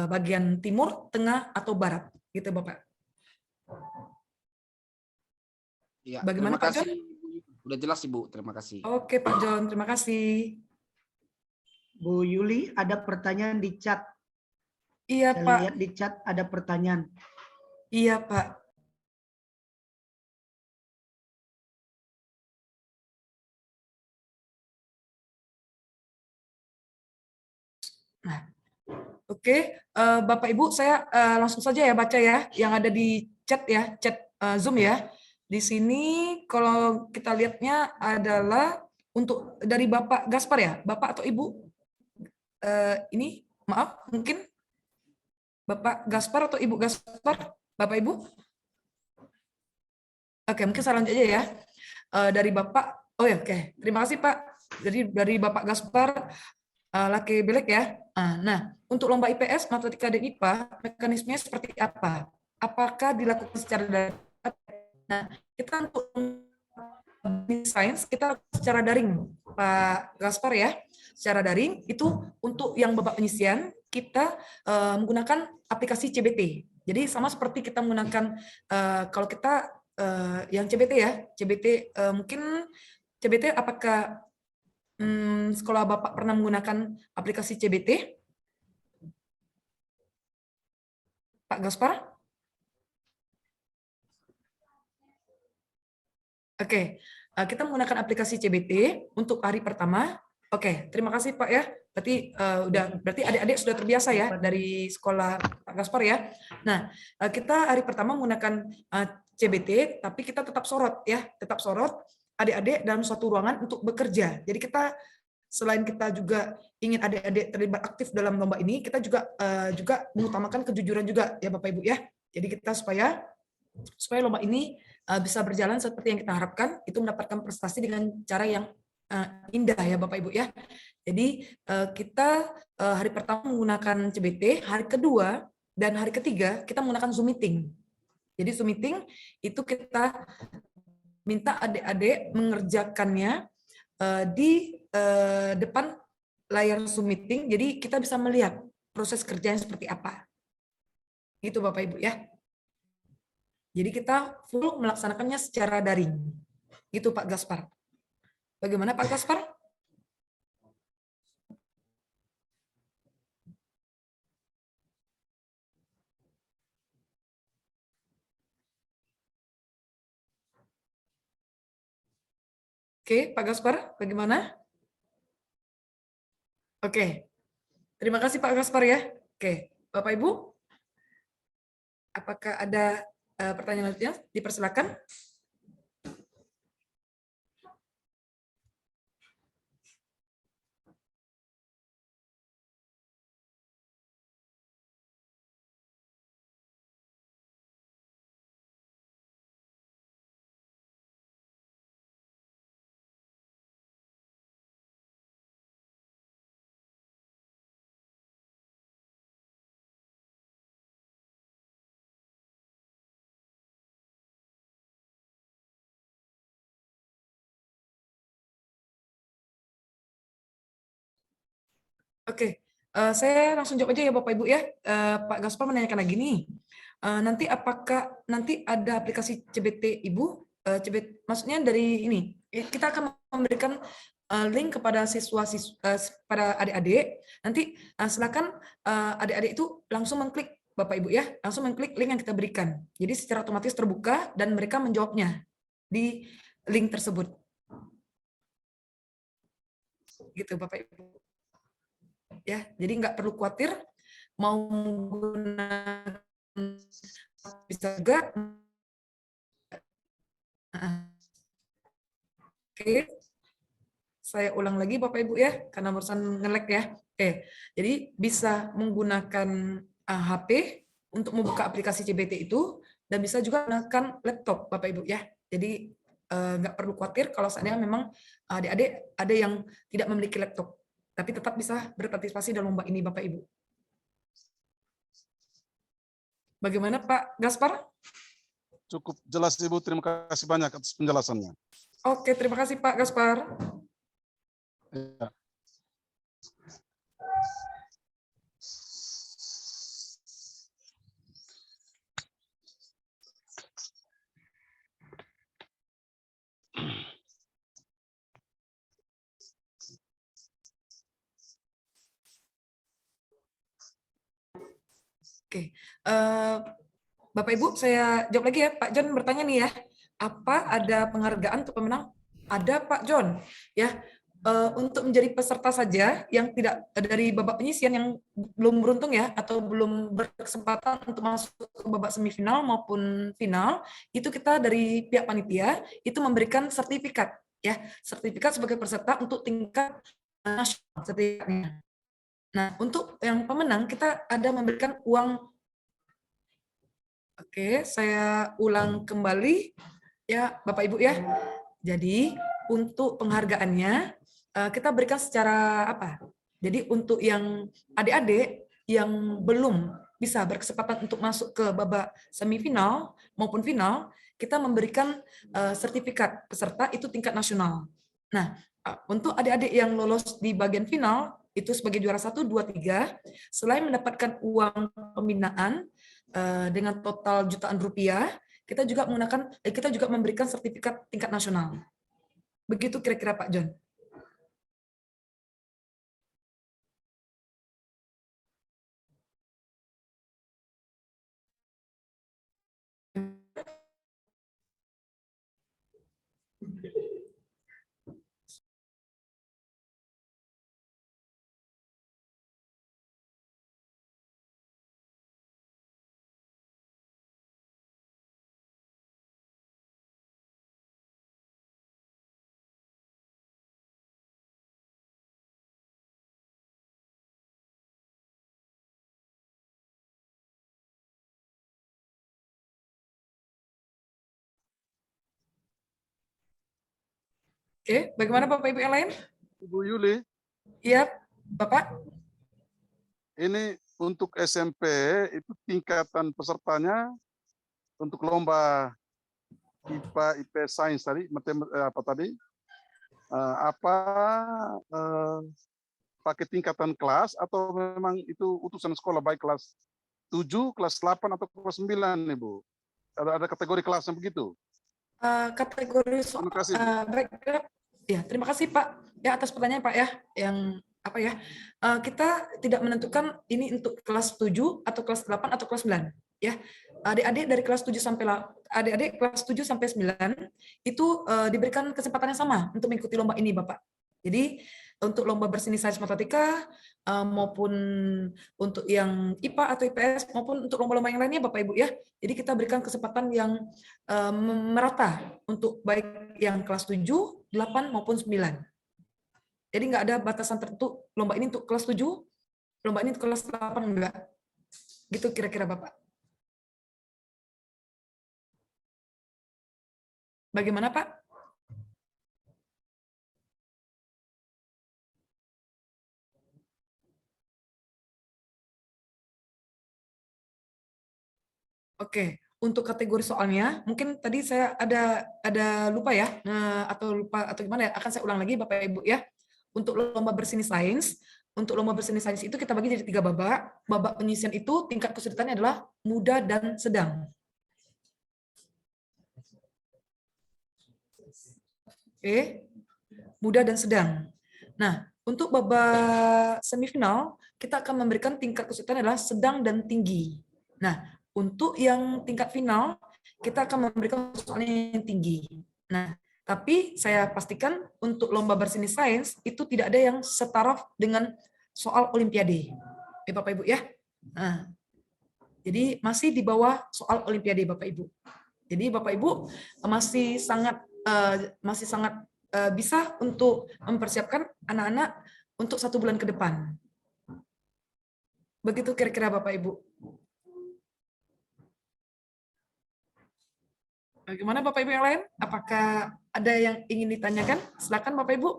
bagian timur, tengah, atau barat, gitu Bapak. Ya, bagaimana terima Pak kasih. John? Udah jelas Ibu, terima kasih. Oke Pak John, terima kasih. Bu Yuli, ada pertanyaan di chat. Iya, Saya Pak. lihat di chat ada pertanyaan. Iya, Pak. Nah, oke, Bapak Ibu, saya langsung saja ya baca ya yang ada di chat ya, chat Zoom ya. Di sini kalau kita lihatnya adalah untuk dari Bapak Gaspar ya, Bapak atau Ibu? Ini maaf, mungkin Bapak Gaspar atau Ibu Gaspar, Bapak Ibu? Oke, mungkin saya lanjut aja ya. Dari Bapak, oh ya, oke, terima kasih Pak. Jadi dari Bapak Gaspar, Laki Belek ya. Nah, untuk lomba IPS, matematika dan IPA, mekanismenya seperti apa? Apakah dilakukan secara daring? Nah, kita untuk sains kita secara daring, Pak Gaspar ya. Secara daring itu untuk yang babak penyisian kita menggunakan aplikasi CBT. Jadi sama seperti kita menggunakan kalau kita yang CBT ya, CBT mungkin CBT apakah sekolah Bapak pernah menggunakan aplikasi CBT? Pak Gaspar? Oke, kita menggunakan aplikasi CBT untuk hari pertama. Oke, terima kasih Pak ya. Berarti adik-adik sudah terbiasa ya dari sekolah Pak Gaspar ya. Nah, kita hari pertama menggunakan CBT, tapi kita tetap sorot ya, tetap sorot adik-adik dalam suatu ruangan untuk bekerja. Jadi kita selain kita juga ingin adik-adik terlibat aktif dalam lomba ini, kita juga mengutamakan kejujuran juga ya Bapak Ibu ya. Jadi kita supaya lomba ini bisa berjalan seperti yang kita harapkan, itu mendapatkan prestasi dengan cara yang indah ya Bapak Ibu ya. Jadi kita hari pertama menggunakan CBT, hari kedua dan hari ketiga kita menggunakan Zoom meeting. Jadi Zoom meeting itu kita minta adik-adik mengerjakannya di depan layar Zoom meeting, jadi kita bisa melihat proses kerjanya seperti apa. Gitu Bapak Ibu ya. Jadi kita full melaksanakannya secara daring. Gitu Pak Gaspar. Bagaimana Pak Gaspar? Oke, Pak Gaspar, bagaimana? Oke, terima kasih Pak Gaspar ya. Oke, Bapak Ibu, apakah ada pertanyaan lanjutnya? Dipersilakan. Oke, saya langsung jawab aja ya Bapak Ibu ya. Pak Gaspar menanyakan lagi nih, nanti apakah nanti ada aplikasi CBT Ibu? CBT, maksudnya dari ini, kita akan memberikan link kepada pada adik-adik. Nanti silakan adik-adik itu langsung mengklik Bapak Ibu ya, langsung mengklik link yang kita berikan. Jadi secara otomatis terbuka dan mereka menjawabnya di link tersebut. Gitu Bapak Ibu. Ya, jadi nggak perlu khawatir mau menggunakan bisa juga. Oke, saya ulang lagi Bapak Ibu ya, karena barusan nge-lag ya. Oke, jadi bisa menggunakan HP untuk membuka aplikasi CBT itu, dan bisa juga menggunakan laptop Bapak Ibu ya. Jadi nggak perlu khawatir kalau seandainya memang adik-adik ada yang tidak memiliki laptop, tapi tetap bisa berpartisipasi dalam lomba ini Bapak Ibu. Bagaimana Pak Gaspar? Cukup jelas Ibu, terima kasih banyak atas penjelasannya. Oke, terima kasih Pak Gaspar. Ya. Oke, Bapak Ibu, saya jawab lagi ya. Pak John bertanya nih ya, apa ada penghargaan untuk pemenang? Ada Pak John, ya. Untuk menjadi peserta saja yang tidak dari babak penyisian yang belum beruntung ya atau belum berkesempatan untuk masuk ke babak semifinal maupun final, itu kita dari pihak panitia itu memberikan sertifikat ya, sertifikat sebagai peserta untuk tingkat nasional sertifikatnya. Nah, untuk yang pemenang kita ada memberikan uang. Oke, saya ulang kembali ya Bapak Ibu ya. Jadi untuk penghargaannya kita berikan secara apa? Jadi untuk yang adik-adik yang belum bisa berkesempatan untuk masuk ke babak semifinal maupun final, kita memberikan sertifikat peserta itu tingkat nasional. Nah, untuk adik-adik yang lolos di bagian final, itu sebagai juara 1, 2, 3, selain mendapatkan uang pembinaan dengan total jutaan rupiah, kita juga memberikan sertifikat tingkat nasional. Begitu kira-kira Pak John. Oke, bagaimana Bapak Ibu yang lain? Ibu Yuli, Iya, Bapak. ini untuk SMP itu tingkatan pesertanya untuk lomba IPA, IPS Sains tadi, pakai tingkatan kelas atau memang itu utusan sekolah baik kelas 7, kelas 8 atau kelas 9, Ibu? Ada kategori kelasnya begitu? Kategori soal Terima kasih, Bu. baik ya, terima kasih Pak ya atas pertanyaan Pak ya, yang apa ya, kita tidak menentukan ini untuk kelas 7 atau kelas 8 atau kelas 9 ya. Adik-adik dari kelas 7 sampai adik-adik kelas 7 sampai 9 itu diberikan kesempatan yang sama untuk mengikuti lomba ini Bapak. Jadi untuk lomba berseni sains matematika maupun untuk yang IPA atau IPS maupun untuk lomba-lomba yang lainnya Bapak Ibu ya. Jadi kita berikan kesempatan yang merata untuk baik yang kelas 7, 8 maupun 9. Jadi nggak ada batasan tertentu lomba ini untuk kelas 7, lomba ini untuk kelas 8 enggak. Gitu kira-kira Bapak. Bagaimana Pak? Oke, untuk kategori soalnya, mungkin tadi saya ada lupa ya, atau lupa atau gimana ya, akan saya ulang lagi Bapak Ibu ya. Untuk lomba berseni sains, itu kita bagi jadi 3 babak. Babak penyisian itu tingkat kesulitannya adalah mudah dan sedang. Oke, mudah dan sedang. Nah, untuk babak semifinal, kita akan memberikan tingkat kesulitan adalah sedang dan tinggi. Nah, untuk yang tingkat final, kita akan memberikan soalnya yang tinggi. Nah, tapi saya pastikan untuk lomba berseni sains itu tidak ada yang setaraf dengan soal olimpiade. Bapak Ibu ya. Nah, jadi masih di bawah soal olimpiade Bapak Ibu. Jadi Bapak Ibu masih sangat bisa untuk mempersiapkan anak-anak untuk 1 bulan ke depan. Begitu kira-kira Bapak Ibu. Bagaimana Bapak Ibu yang lain? Apakah ada yang ingin ditanyakan? Silakan Bapak Ibu.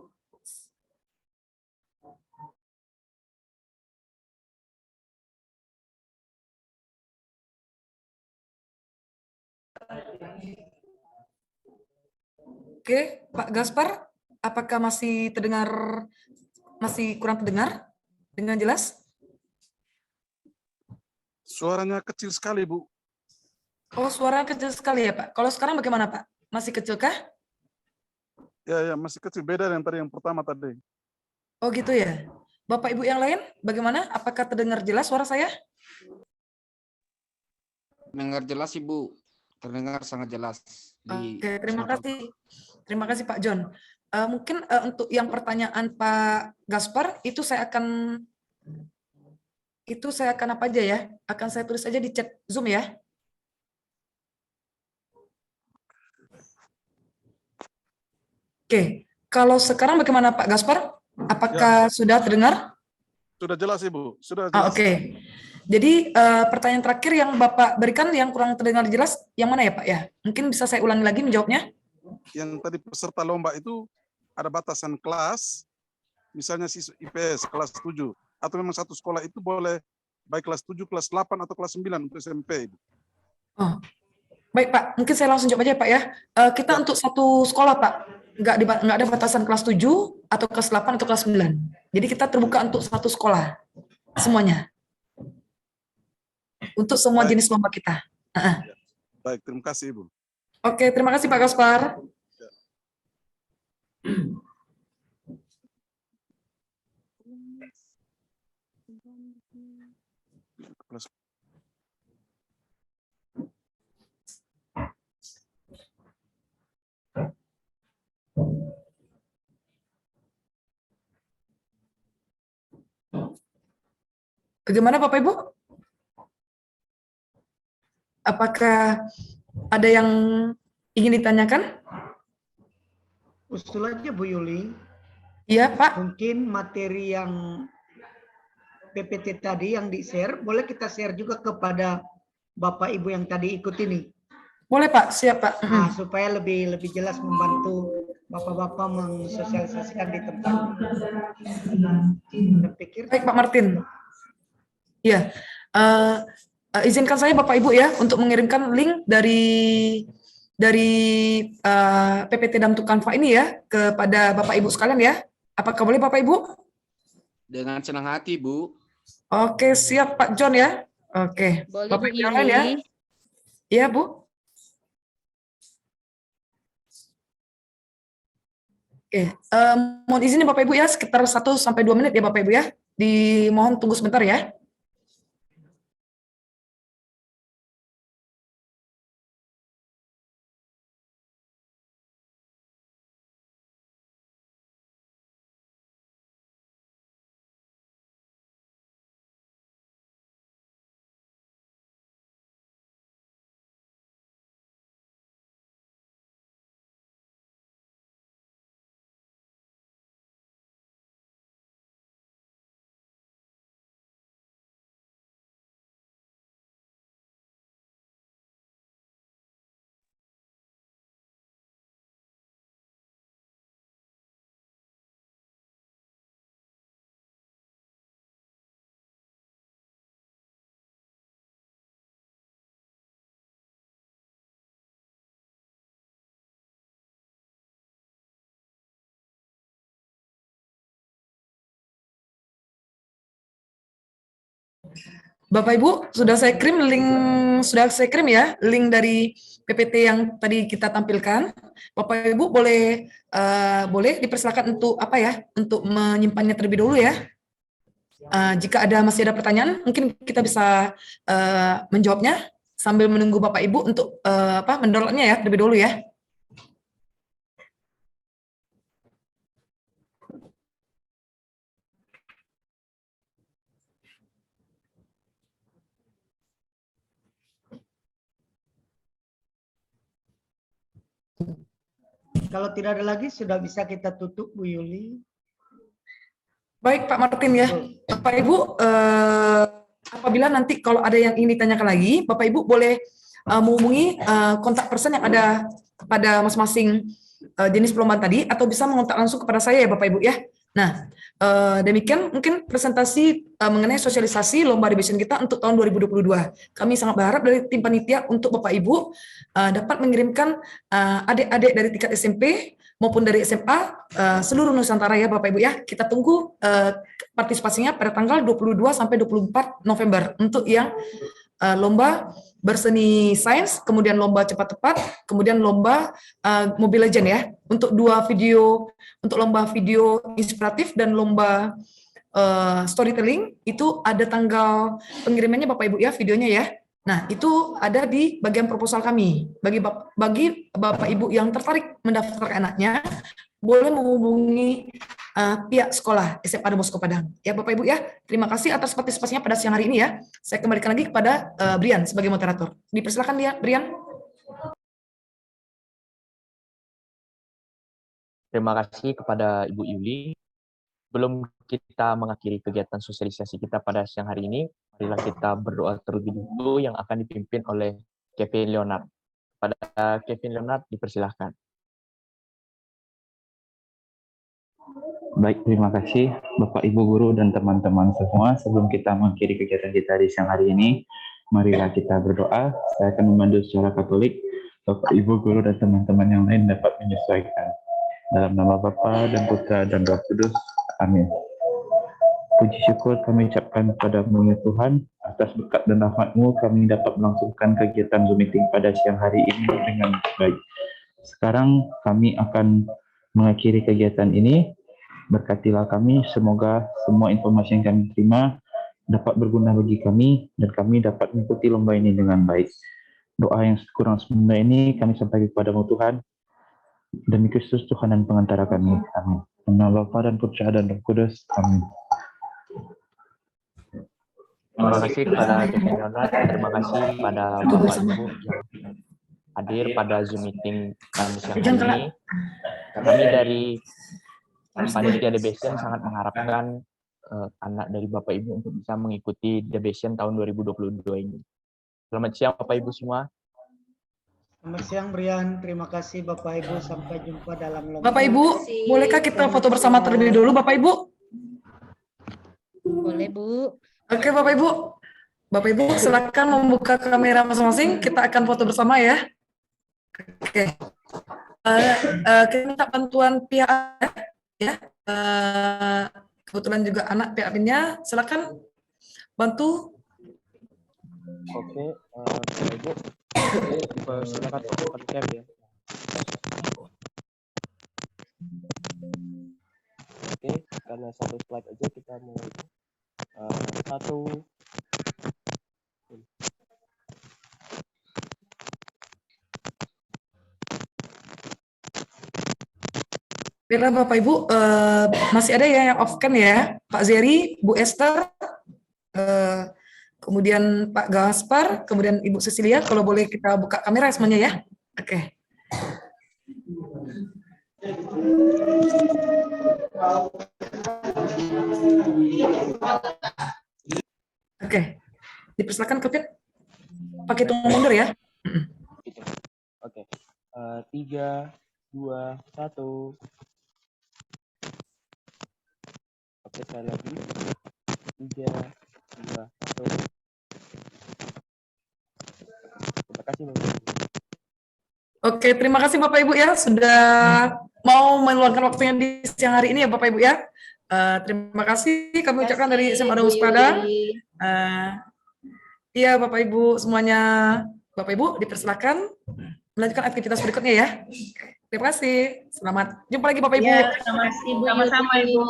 Oke, Pak Gaspar, apakah masih kurang terdengar dengan jelas? Suaranya kecil sekali, Bu. Oh, suara kecil sekali ya, Pak. Kalau sekarang bagaimana, Pak? Masih kecil kah? Ya, masih kecil. Beda dengan tadi yang pertama tadi. Oh, gitu ya. Bapak Ibu yang lain, bagaimana? Apakah terdengar jelas suara saya? Terdengar jelas Ibu, terdengar sangat jelas. Oke, terima kasih Pak John. Mungkin untuk yang pertanyaan Pak Gaspar itu saya akan apa aja ya? Akan saya tulis aja di chat Zoom ya. Oke, kalau sekarang bagaimana Pak Gaspar? Apakah sudah terdengar? Sudah jelas Ibu, sudah jelas. Oke. Jadi pertanyaan terakhir yang Bapak berikan yang kurang terdengar jelas, yang mana ya Pak ya? Mungkin bisa saya ulangi lagi menjawabnya? Yang tadi peserta lomba itu ada batasan kelas, misalnya siswa IPS kelas 7, atau memang satu sekolah itu boleh baik kelas 7, kelas 8, atau kelas 9 untuk SMP. Ibu. Oh, baik Pak, mungkin saya langsung jawab aja Pak ya. Kita untuk satu sekolah Pak, nggak ada batasan kelas 7 atau kelas 8 atau kelas 9. Jadi kita terbuka untuk satu sekolah, semuanya. Untuk semua jenis lomba kita. Baik, terima kasih Ibu. Oke, terima kasih Pak Gaspar. Bagaimana Bapak Ibu? Apakah ada yang ingin ditanyakan? Usul aja Bu Yuli. Iya Pak. Mungkin materi yang PPT tadi yang di-share, boleh kita share juga kepada Bapak Ibu yang tadi ikut ini. Boleh Pak, siap Pak. Nah, supaya lebih jelas membantu Bapak-Bapak mensosialisasikan di tempat. Baik Pak Martin. Ya, izinkan saya Bapak Ibu ya untuk mengirimkan link dari PPT Damtuk Kanva ini ya kepada Bapak Ibu sekalian ya. Apakah boleh Bapak Ibu? Dengan senang hati Bu. Oke, siap Pak John ya. Oke. Boleh Bapak Bu Ibu yang lain ya. Iya Bu. Oke, mohon izin ya Bapak Ibu ya, sekitar 1 sampai 2 menit ya Bapak Ibu ya. Dimohon tunggu sebentar ya. Bapak Ibu, sudah saya kirim ya link dari PPT yang tadi kita tampilkan. Bapak Ibu boleh dipersilakan untuk untuk menyimpannya terlebih dulu ya. Jika masih ada pertanyaan, mungkin kita bisa menjawabnya sambil menunggu Bapak Ibu untuk mendownloadnya ya terlebih dulu ya. Kalau tidak ada lagi, sudah bisa kita tutup, Bu Yuli. Baik, Pak Martin ya. Bapak Ibu, apabila nanti kalau ada yang ingin ditanyakan lagi, Bapak Ibu boleh menghubungi kontak person yang ada pada masing-masing jenis perlombaan tadi, atau bisa mengontak langsung kepada saya ya Bapak Ibu ya. Nah, demikian mungkin presentasi mengenai sosialisasi lomba debation kita untuk tahun 2022. Kami sangat berharap dari tim panitia untuk Bapak Ibu dapat mengirimkan adik-adik dari tingkat SMP maupun dari SMA seluruh Nusantara ya Bapak Ibu ya. Kita tunggu partisipasinya pada tanggal 22 sampai 24 November untuk yang lomba berseni sains, kemudian lomba cepat tepat, kemudian lomba Mobile Legend ya. Untuk untuk lomba video inspiratif dan lomba storytelling itu ada tanggal pengirimannya Bapak Ibu ya videonya ya. Nah, itu ada di bagian proposal kami. Bagi Bapak Ibu yang tertarik mendaftarkan anaknya, boleh menghubungi pihak sekolah SMA Don Bosco Padang. Ya Bapak Ibu ya, terima kasih atas partisipasinya pada siang hari ini ya. Saya kembalikan lagi kepada Brian sebagai moderator. Dipersilakan dia, Brian. Terima kasih kepada Ibu Yuli. Sebelum kita mengakhiri kegiatan sosialisasi kita pada siang hari ini, marilah kita berdoa terlebih dahulu yang akan dipimpin oleh Kevin Leonard. Pada Kevin Leonard, dipersilahkan. Baik, terima kasih Bapak, Ibu Guru, dan teman-teman semua. Sebelum kita mengakhiri kegiatan kita di siang hari ini, marilah kita berdoa. Saya akan memandu secara Katolik. Bapak, Ibu Guru, dan teman-teman yang lain dapat menyesuaikan. Dalam nama Bapa dan Putra dan Roh Kudus. Amin. Puji syukur kami ucapkan kepada-Mu ya Tuhan, atas berkat dan rahmat-Mu kami dapat melangsungkan kegiatan Zoom meeting pada siang hari ini dengan baik. Sekarang kami akan mengakhiri kegiatan ini. Berkatilah kami, semoga semua informasi yang kami terima dapat berguna bagi kami dan kami dapat mengikuti lomba ini dengan baik. Doa yang kurang sempurna ini kami sampaikan kepada-Mu Tuhan. Demi Kristus Tuhan dan pengantara kami. Amin. Dalam nama Bapa dan Putra dan Roh Kudus. Amin. Terima kasih kepada Kevin Leonard. Terima kasih kepada Bapak Ibu yang hadir pada Zoom meeting kami siang hari ini. Kami dari Panitia Debation sangat mengharapkan anak dari Bapak Ibu untuk bisa mengikuti Debation tahun 2022 ini. Selamat siang Bapak Ibu semua. Selamat siang Brian, terima kasih Bapak Ibu, sampai jumpa dalam lomba. Bapak Ibu, bolehkah kita foto bersama terlebih dahulu Bapak Ibu? Boleh Bu. Oke Bapak Ibu. Bapak Ibu silakan membuka kamera masing-masing, kita akan foto bersama ya. Oke. Kita minta bantuan pihak ya. Kebetulan juga anak pihak adminnya, silakan bantu. Oke, Bapak Ibu. Silakan foto cam ya. Oke, karena satu slide aja kita mulai. Satu. Baiklah Bapak Ibu, masih ada ya yang off cam ya, Pak Zeri, Bu Esther, kemudian Pak Gaspar, kemudian Ibu Cecilia, kalau boleh kita buka kamera semuanya ya. Oke. Oke, dipersilakan Kevin. Pakai hitung mundur ya. Oke, 3, 2, 1. Oke, sekali lagi. 3, 2, 1. Terima kasih Bapak Ibu. Oke, terima kasih Bapak Ibu ya sudah mau meluangkan waktunya di siang hari ini ya Bapak Ibu ya. Terima kasih kami ucapkan dari SMA Don Bosco Padang. Iya Bapak Ibu semuanya. Bapak Ibu dipersilakan melanjutkan aktivitas berikutnya ya. Terima kasih. Selamat jumpa lagi Bapak Ibu. Ya, terima kasih Bu. Sama-sama Ibu.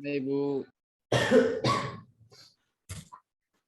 Ibu.